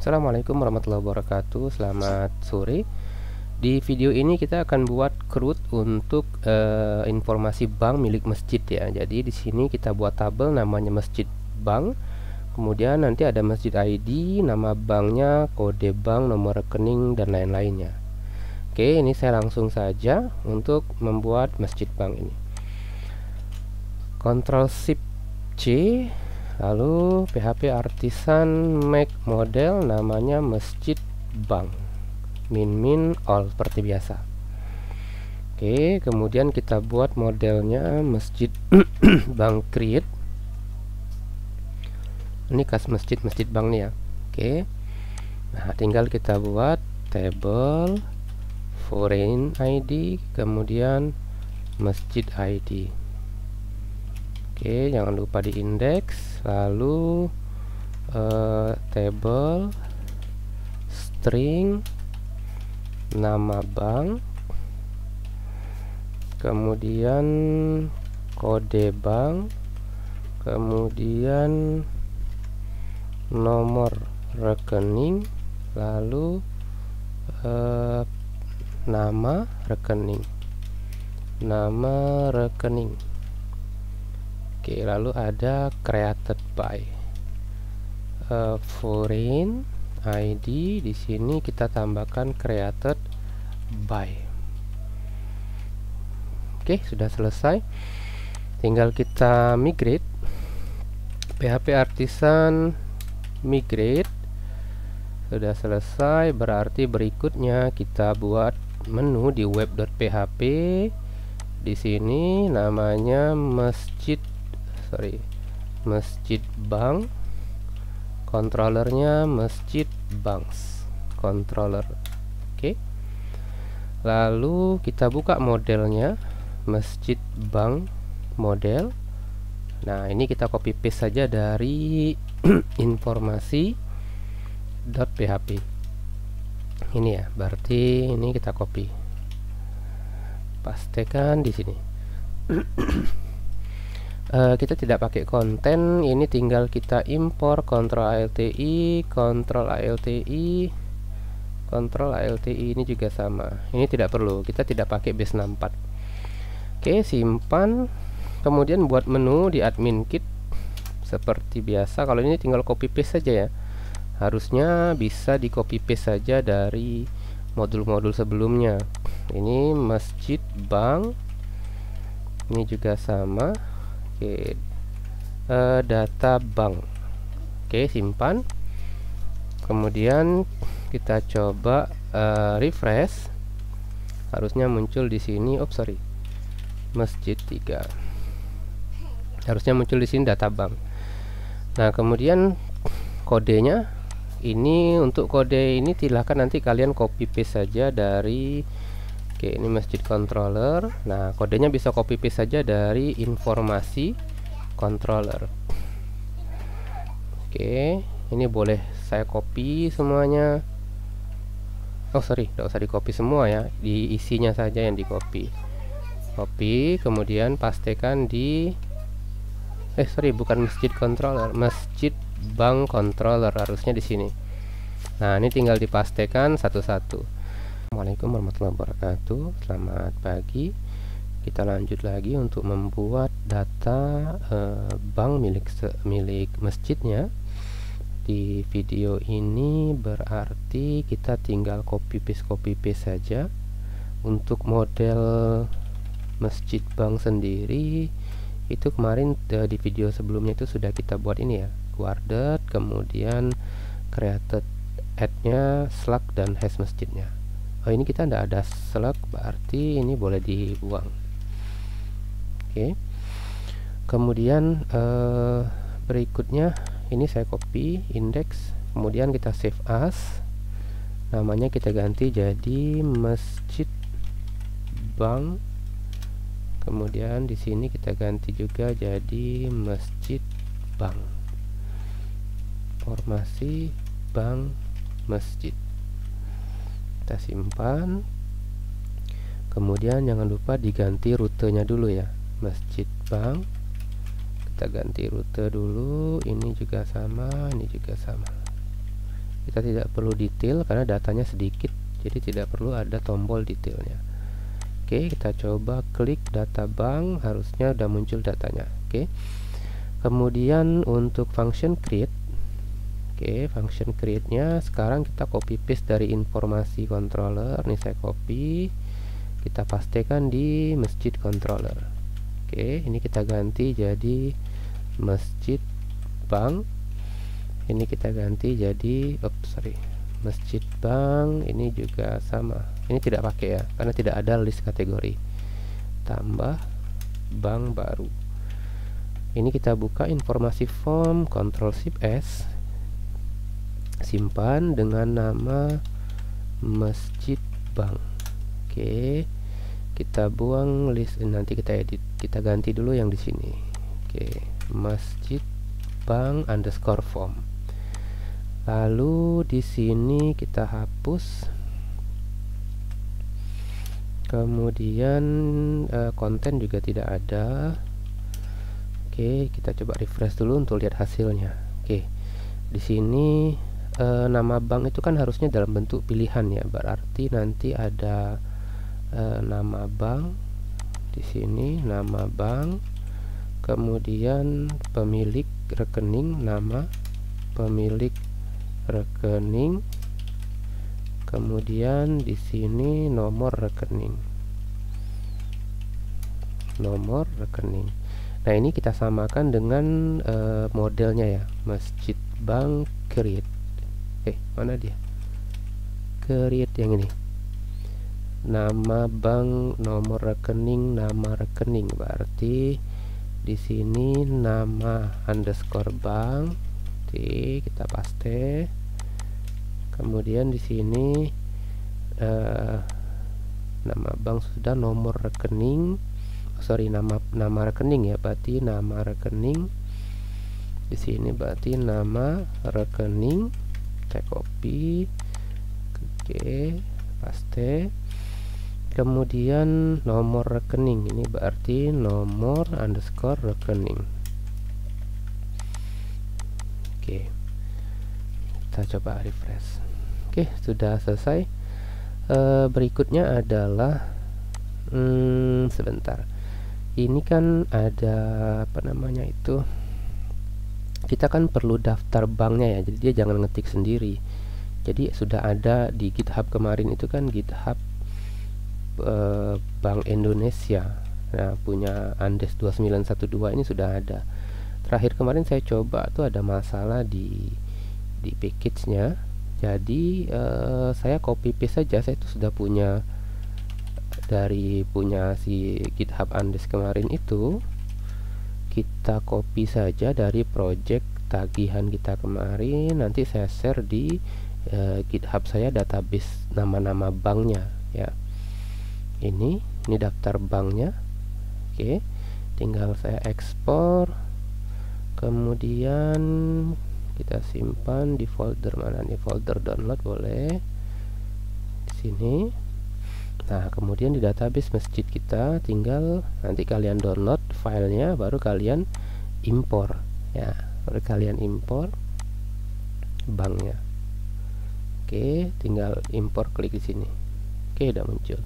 Assalamualaikum warahmatullahi wabarakatuh. Selamat sore. Di video ini kita akan buat CRUD untuk informasi bank milik masjid ya. Jadi di sini kita buat tabel namanya masjid bank. Kemudian nanti ada masjid ID, nama banknya, kode bank, nomor rekening dan lain-lainnya. Oke, ini saya langsung saja untuk membuat masjid bank ini. Ctrl Shift C, lalu PHP Artisan make model namanya masjid bank, min all seperti biasa. Oke, kemudian kita buat modelnya masjid bank create. Ini kas masjid bank nih ya. Oke, nah tinggal kita buat table foreign ID, kemudian masjid ID. Oke, jangan lupa di indeks, lalu table string nama bank, kemudian kode bank, kemudian nomor rekening, lalu nama rekening. Oke, lalu ada created by foreign ID. Di sini kita tambahkan created by. Oke, sudah selesai. Tinggal kita migrate. PHP Artisan migrate. Sudah selesai, berarti berikutnya kita buat menu di web.php. Di sini namanya masjid bank, controllernya masjid banks controller. Oke, lalu kita buka modelnya masjid bank model. Nah, ini kita copy paste saja dari informasi .php ini ya, berarti ini kita copy pastekan di sini. Kita tidak pakai konten, ini tinggal kita impor Ctrl ALTI ini juga sama. Ini tidak perlu, kita tidak pakai base 64. Oke, simpan. Kemudian buat menu di admin kit seperti biasa. Kalau ini tinggal copy paste saja ya. Harusnya bisa di copy paste saja dari modul-modul sebelumnya. Ini masjid bank, ini juga sama. Oke, data bank. Oke, simpan. Kemudian kita coba refresh. Harusnya muncul di sini. Masjid 3. Harusnya muncul di sini data bank. Nah, kemudian kodenya ini, untuk kode ini silahkan nanti kalian copy paste saja dari ini masjid controller. Nah, kodenya bisa copy paste saja dari informasi controller. Oke, ini boleh saya copy semuanya. Tidak usah di copy semua ya, di isinya saja yang di copy. Kemudian pastekan di bukan masjid controller, masjid bank controller, harusnya di sini. Nah, ini tinggal dipastekan satu-satu. Assalamualaikum warahmatullahi wabarakatuh. Selamat pagi. Kita lanjut lagi untuk membuat data bank milik masjidnya. Di video ini berarti kita tinggal copy paste saja. Untuk model masjid bank sendiri itu kemarin di video sebelumnya itu sudah kita buat ini ya, guarded, kemudian created add-nya, slug dan hash masjidnya. Ini kita tidak ada slug, berarti ini boleh dibuang. Oke, kemudian berikutnya ini saya copy index, kemudian kita save as, namanya kita ganti jadi masjid bank. Kemudian di sini kita ganti juga jadi masjid bank, formasi bank masjid. Kita simpan. Kemudian jangan lupa diganti rutenya dulu ya, masjid bank. Kita ganti rute dulu. Ini juga sama, ini juga sama. kita tidak perlu detail karena datanya sedikit, jadi tidak perlu ada tombol detailnya. Oke, kita coba klik data bank, harusnya udah muncul datanya. Oke, kemudian untuk function create, function create nya sekarang kita copy paste dari informasi controller. Nih saya copy, kita pastekan di masjid controller. Oke, ini kita ganti jadi masjid bank. Ini kita ganti jadi masjid bank. Ini juga sama, ini tidak pakai ya karena tidak ada list kategori. Tambah bank baru. Ini kita buka informasi form, Ctrl Shift S, simpan dengan nama masjid bank. Oke, kita buang list, nanti kita edit, kita ganti dulu yang di sini. Oke, masjid bank underscore form. Lalu di sini kita hapus, kemudian konten juga tidak ada. Oke, kita coba refresh dulu untuk lihat hasilnya. Oke, di sini nama bank itu kan harusnya dalam bentuk pilihan ya, berarti nanti ada nama bank di sini, nama bank, kemudian pemilik rekening, nama pemilik rekening, kemudian di sini nomor rekening. Nah, ini kita samakan dengan modelnya ya, masjid bank create. Mana dia? Create yang ini. Nama bank, nomor rekening, nama rekening. Berarti di sini nama underscore bank. Kita paste. Kemudian di sini nama bank sudah, nomor rekening, nama rekening ya, berarti nama rekening. Di sini berarti nama rekening. Saya copy. Oke, paste. Kemudian nomor rekening, ini berarti nomor underscore rekening. Oke, kita coba refresh. Oke, sudah selesai. Berikutnya adalah sebentar. Ini kan ada apa namanya itu? Kita kan perlu daftar banknya ya, jadi dia jangan ngetik sendiri. Jadi sudah ada di GitHub kemarin itu kan, GitHub Bank Indonesia. Nah, punya Andes 2912 ini sudah ada. Terakhir kemarin saya coba tuh ada masalah di package-nya. Jadi saya copy paste saja. Saya itu sudah punya si GitHub Andes kemarin itu. Kita copy saja dari project tagihan kita kemarin. Nanti saya share di GitHub saya database nama-nama banknya ya. Ini daftar banknya. Oke, tinggal saya ekspor. Kemudian kita simpan di folder mana nih, folder download boleh di sini. Nah, kemudian di database masjid kita tinggal nanti kalian download filenya, baru kalian impor ya, baru kalian impor banknya. Oke, tinggal impor, klik di sini. Oke, udah muncul.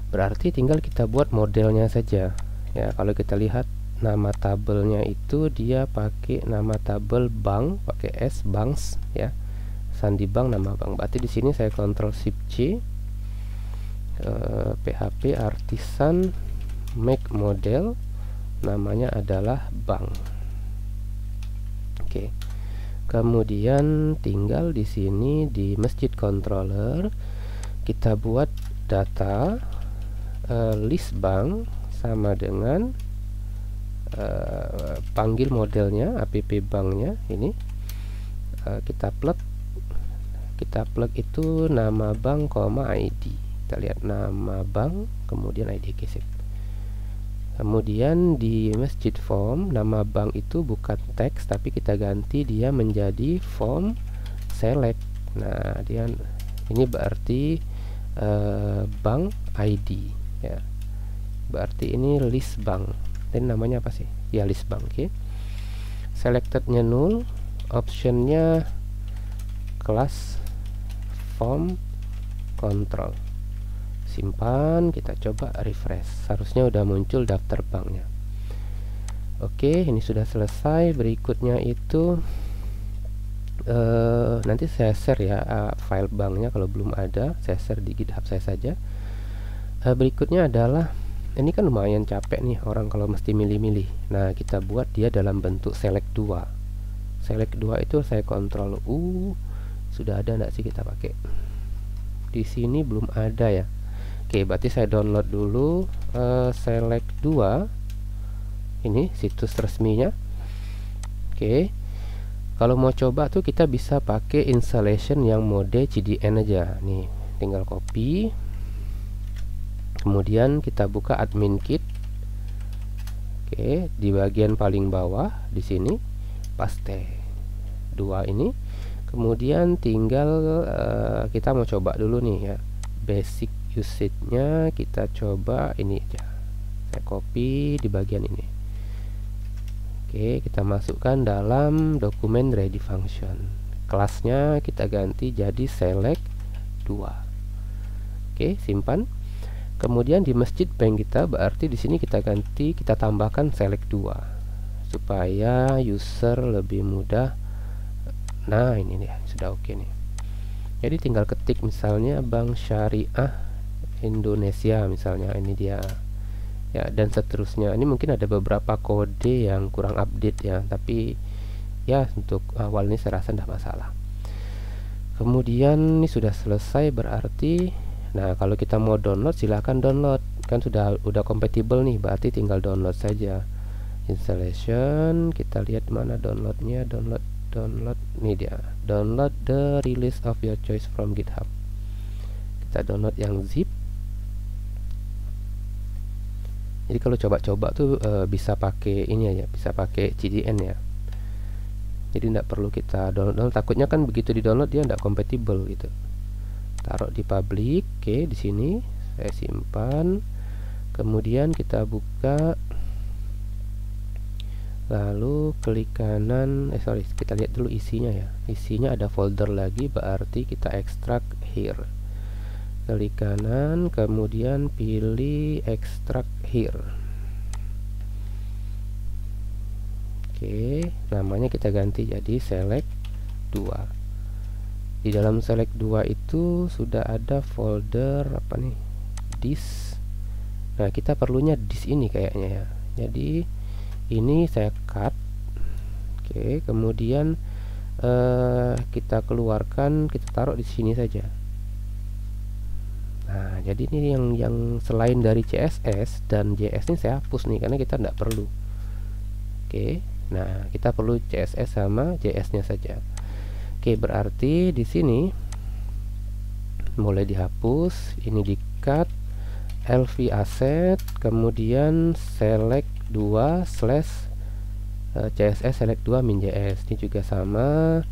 Berarti tinggal kita buat modelnya saja ya. Kalau kita lihat nama tabelnya itu dia pakai nama tabel bank, pakai S, banks ya. Sandi Bank, nama bank. Berarti di sini saya Ctrl Shift C, PHP Artisan make model, namanya adalah bank. Oke. Kemudian tinggal di sini di masjid controller kita buat data list bank sama dengan panggil modelnya app banknya ini. Kita plug itu nama bank, ID. Kita lihat nama bank kemudian ID sip. Kemudian di masjid form nama bank itu bukan teks tapi kita ganti dia menjadi form select. Nah, dia ini berarti bank ID ya. Berarti ini list bank. Dan namanya apa sih? Ya, list bank. Oke. Selectednya null, optionnya kelas form control. Simpan, kita coba refresh. Harusnya udah muncul daftar banknya. Oke, ini sudah selesai. Berikutnya itu nanti saya share ya file banknya, kalau belum ada saya share di GitHub saya saja. Berikutnya adalah, ini kan lumayan capek nih orang kalau mesti milih-milih. Nah, kita buat dia dalam bentuk select 2. Select 2 itu saya kontrol U. Sudah ada enggak sih kita pakai? Di sini belum ada ya. Oke, berarti saya download dulu select 2. Ini situs resminya. Oke. Kalau mau coba tuh kita bisa pakai installation yang mode CDN aja. Nih, tinggal copy. Kemudian kita buka admin kit. Oke, di bagian paling bawah di sini paste 2 ini. Kemudian tinggal kita mau coba dulu nih ya. Basic usage-nya kita coba ini aja. Saya copy di bagian ini. Oke, kita masukkan dalam dokumen ready function. Kelasnya kita ganti jadi select 2. Oke, simpan. Kemudian di masjid bank kita, berarti di sini kita ganti, kita tambahkan select 2 supaya user lebih mudah. Nah, ini nih sudah oke nih. Jadi tinggal ketik misalnya Bank Syariah Indonesia misalnya, ini dia ya, dan seterusnya. Ini mungkin ada beberapa kode yang kurang update ya, tapi ya untuk awal ini saya rasa tidak masalah. Kemudian ini sudah selesai berarti, nah kalau kita mau download silahkan download, kan udah kompatibel nih, berarti tinggal download saja. Installation, kita lihat mana downloadnya. Download nih dia, download the release of your choice from GitHub. Kita download yang zip. Jadi kalau coba-coba tuh bisa pakai ini aja, bisa pakai CDN ya. Jadi tidak perlu kita download. Takutnya kan begitu di download dia tidak kompatibel gitu. Taruh di public. Oke, di sini saya simpan. Kemudian kita buka. Lalu klik kanan. Kita lihat dulu isinya ya. Isinya ada folder lagi, berarti kita extract here. Klik kanan, kemudian pilih extract here. Oke, namanya kita ganti jadi select 2. Di dalam select 2 itu sudah ada folder apa nih? Disk. Nah, kita perlunya disk ini kayaknya ya. Jadi ini saya cut. Oke, kemudian kita keluarkan, kita taruh di sini saja. Nah, jadi ini yang selain dari CSS dan JS ini saya hapus nih karena kita tidak perlu. Oke, nah kita perlu CSS sama JS-nya saja. Oke, berarti di sini mulai dihapus, ini di cut, LV asset, kemudian select 2 slash CSS select 2 min JS, ini juga sama.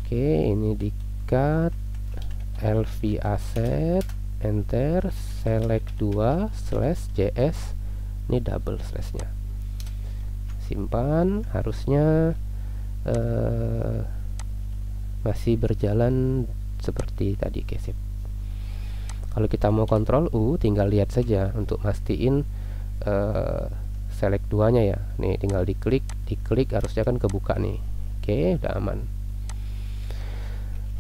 Oke, ini di cut, LV asset, enter, select 2 slash JS, ini double slashnya. Simpan, harusnya masih berjalan seperti tadi. Oke, sip. Kalau kita mau kontrol U, tinggal lihat saja untuk mastiin select 2 nya ya. Nih tinggal diklik harusnya kan kebuka nih. Oke, udah aman.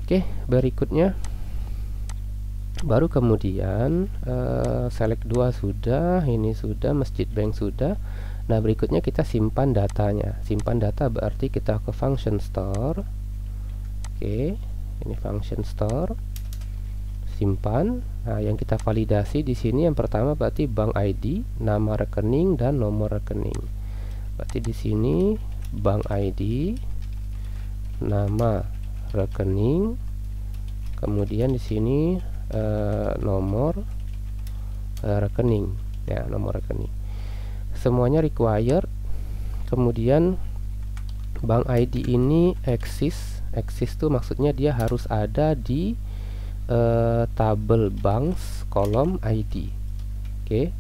Oke, berikutnya baru kemudian select 2 sudah, ini sudah, masjid bank sudah. Nah, berikutnya kita simpan datanya. Simpan data berarti kita ke function store. Oke, ini function store. Simpan. Nah, yang kita validasi di sini yang pertama berarti bank ID, nama rekening dan nomor rekening. Berarti di sini bank ID, nama rekening, kemudian di sini nomor rekening. Ya, nomor rekening. Semuanya required. Kemudian bank ID ini exist itu maksudnya dia harus ada di tabel banks kolom ID. Oke.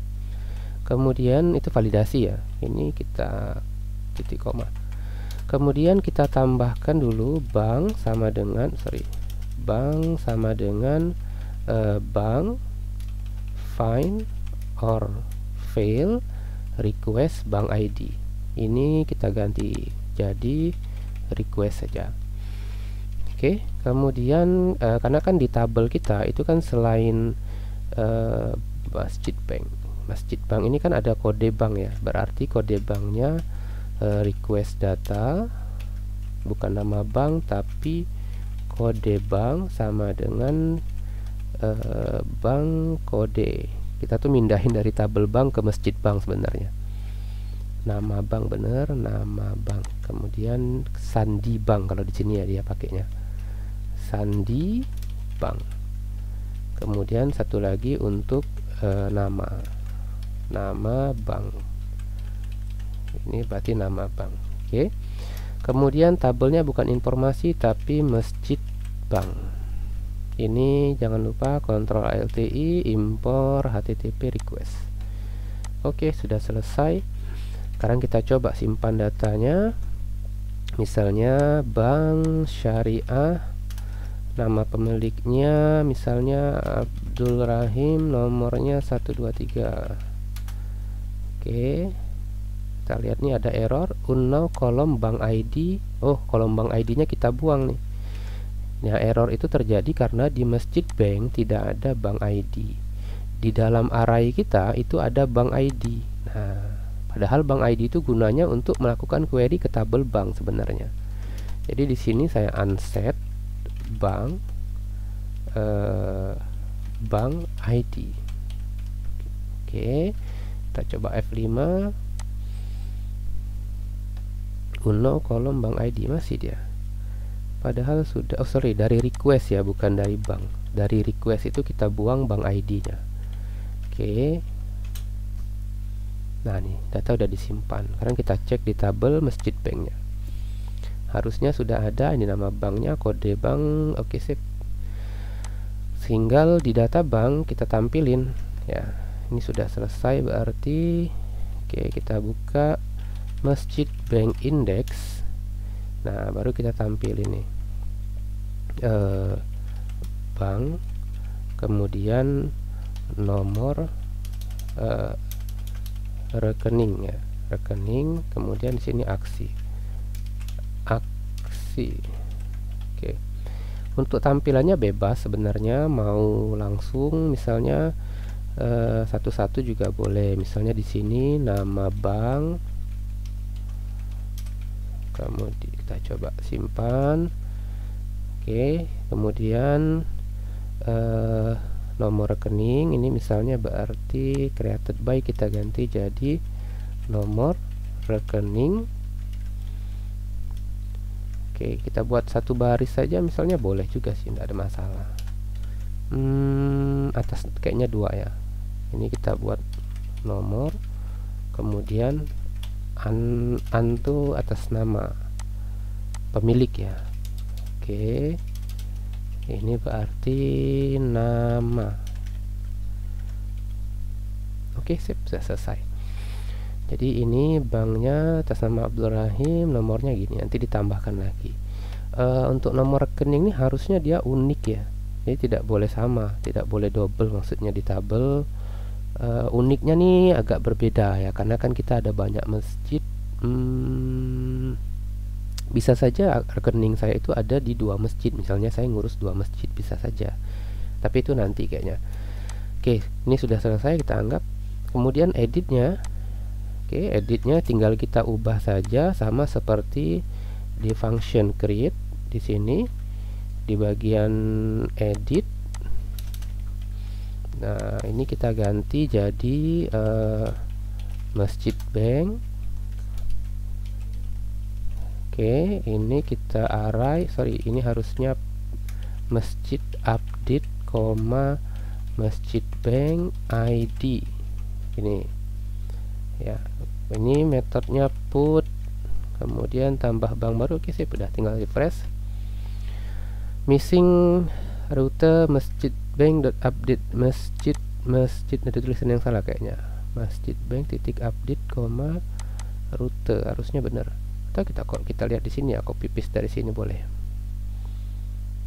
Kemudian itu validasi ya. Ini kita titik koma. Kemudian kita tambahkan dulu bank sama dengan bank sama dengan bank find or fail request bank ID. Ini kita ganti jadi request saja. Oke, kemudian karena kan di tabel kita itu kan selain Masjid Bank ini kan ada kode bank ya, berarti kode banknya request data, bukan nama bank tapi kode bank sama dengan bank kode. Kita tuh mindahin dari tabel bank ke Masjid Bank sebenarnya. Nama bank bener, nama bank. Kemudian Sandi Bank kalau di sini ya dia pakainya. Sandi Bank. Kemudian satu lagi untuk nama bank. Ini berarti nama bank. Oke. Kemudian tabelnya bukan informasi tapi Masjid Bank. Ini jangan lupa kontrol ALTI import HTTP request. Oke, sudah selesai. Sekarang kita coba simpan datanya. Misalnya bank syariah, nama pemiliknya misalnya Abdul Rahim, nomornya 123. Oke, kita lihat nih ada error unknown kolom bank ID. Oh, kolom bank ID nya kita buang nih. Nah, error itu terjadi karena di Masjid Bank tidak ada bank ID. Di dalam array kita itu ada bank ID. Nah, padahal bank ID itu gunanya untuk melakukan query ke tabel bank sebenarnya. Jadi di sini saya unset bank bank ID. Oke, kita coba F5. Unknown kolom bank ID masih dia. Padahal sudah, dari request ya, bukan dari bank. Dari request itu kita buang bank ID-nya. Oke. Nah, nih data udah disimpan. Sekarang kita cek di tabel Masjid Bank-nya. Harusnya sudah ada ini nama banknya, kode bank. Oke, sip. Tinggal di data bank kita tampilin ya. Ini sudah selesai berarti. Oke, kita buka Masjid Bank Index. Nah, baru kita tampilin nih bank, kemudian nomor rekening ya, rekening, kemudian di sini aksi. Oke. Untuk tampilannya bebas sebenarnya, mau langsung misalnya satu-satu juga boleh. Misalnya di sini nama bank, kemudian kita coba simpan. Oke, kemudian nomor rekening ini misalnya berarti created by, kita ganti jadi nomor rekening. Oke, kita buat satu baris saja misalnya, boleh juga sih, tidak ada masalah. Atas kayaknya dua ya. Ini kita buat nomor, kemudian antu atas nama pemilik ya. Oke, ini berarti nama. Oke, sip, sudah selesai. Jadi ini banknya atas nama Abdul Rahim, nomornya gini, nanti ditambahkan lagi. Untuk nomor rekening ini harusnya dia unik ya, jadi tidak boleh sama, tidak boleh double, maksudnya di tabel. Uniknya nih agak berbeda ya, karena kan kita ada banyak masjid. Bisa saja rekening saya itu ada di 2 masjid, misalnya saya ngurus 2 masjid, bisa saja, tapi itu nanti kayaknya. Oke, ini sudah selesai, kita anggap. Kemudian editnya, oke, editnya tinggal kita ubah saja sama seperti di function create. Di sini di bagian edit, nah ini kita ganti jadi Masjid Bank. Oke, ini kita array, ini harusnya Masjid Update, Masjid Bank ID. Ini ya, ini metodenya put, kemudian tambah bank baru. Oke, sih udah, tinggal refresh. Missing rute Masjid Bank.update masjid ada tulisan yang salah kayaknya. Masjid Bank titik update, rute, harusnya benar. atau kita lihat di sini ya, copy paste dari sini boleh.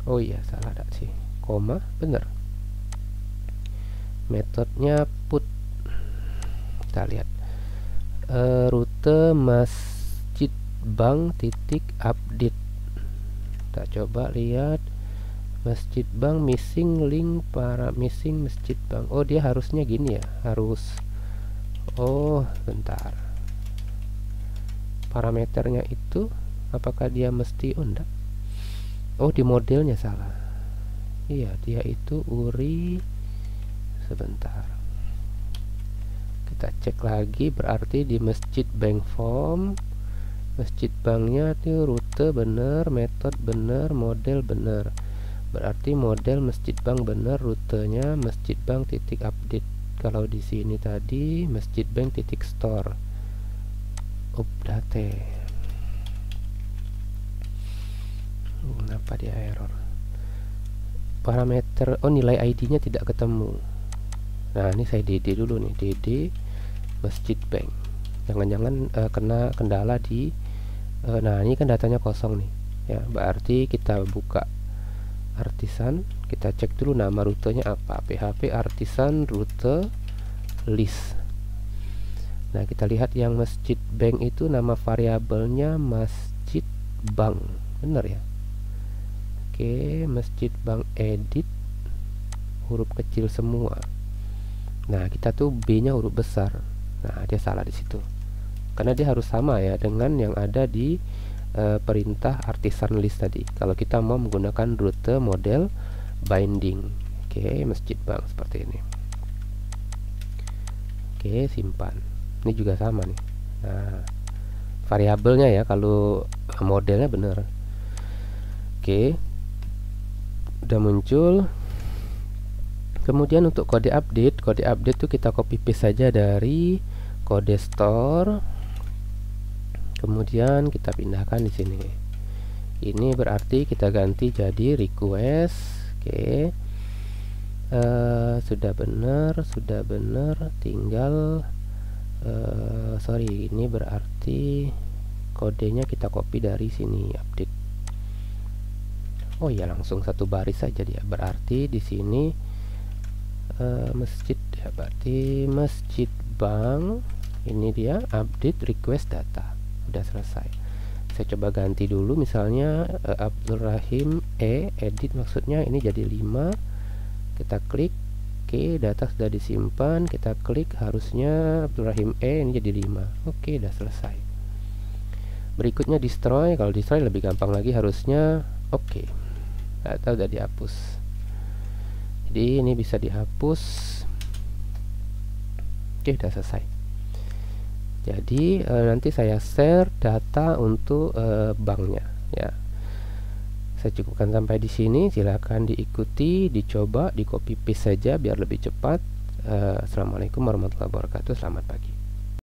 Oh iya, salah ada sih, koma bener. Metodenya put, kita lihat rute masjid bank titik update. Kita coba lihat masjid bank missing link para missing masjid bank. Oh, dia harusnya gini ya, harus, oh bentar, parameternya itu apakah dia mesti, oh enggak, oh di modelnya salah. Iya, dia itu URI, sebentar kita cek lagi. Berarti di masjid bank form, masjid banknya itu rute bener, metode bener, model bener. Berarti model masjid bank bener, rutenya masjid bank titik update. Kalau di sini tadi masjid bank titik store update. Kenapa dia error? Parameter, oh nilai ID-nya tidak ketemu. Nah, ini saya DD dulu nih, DD masjid bank. Jangan-jangan kena kendala di nah ini kan datanya kosong nih ya. Berarti kita buka artisan, kita cek dulu nama rutenya apa, php artisan rute list. Nah, kita lihat yang masjid bank itu nama variabelnya masjid bank, bener ya. Oke, masjid bank edit huruf kecil semua. Nah, kita tuh B-nya huruf besar. Nah, dia salah di situ. Karena dia harus sama ya dengan yang ada di perintah artisan list tadi. Kalau kita mau menggunakan rute model binding. Oke, masjid bank seperti ini. Oke, simpan. Ini juga sama nih. Nah, variabelnya ya, kalau modelnya benar. Oke, udah muncul. Kemudian untuk kode update tuh kita copy paste saja dari kode store. Kemudian kita pindahkan di sini. Ini berarti kita ganti jadi request. Oke. Sudah benar. Tinggal sorry, ini berarti kodenya kita copy dari sini update. Oh ya, langsung satu baris saja dia. Berarti di sini masjid ya, berarti masjid bank ini dia update request data. Udah selesai. Saya coba ganti dulu, misalnya Abdul Rahim edit, maksudnya ini jadi 5. Kita klik, oke, data sudah disimpan. Kita klik, harusnya Abdul Rahim ini jadi 5. Oke, udah selesai. Berikutnya destroy. Kalau destroy lebih gampang lagi harusnya. Oke, data udah dihapus. Jadi ini bisa dihapus. Oke, udah selesai. Jadi nanti saya share data untuk banknya ya. Saya cukupkan sampai di sini. Silakan diikuti, dicoba, di copy paste saja biar lebih cepat. Assalamualaikum warahmatullahi wabarakatuh. Selamat pagi.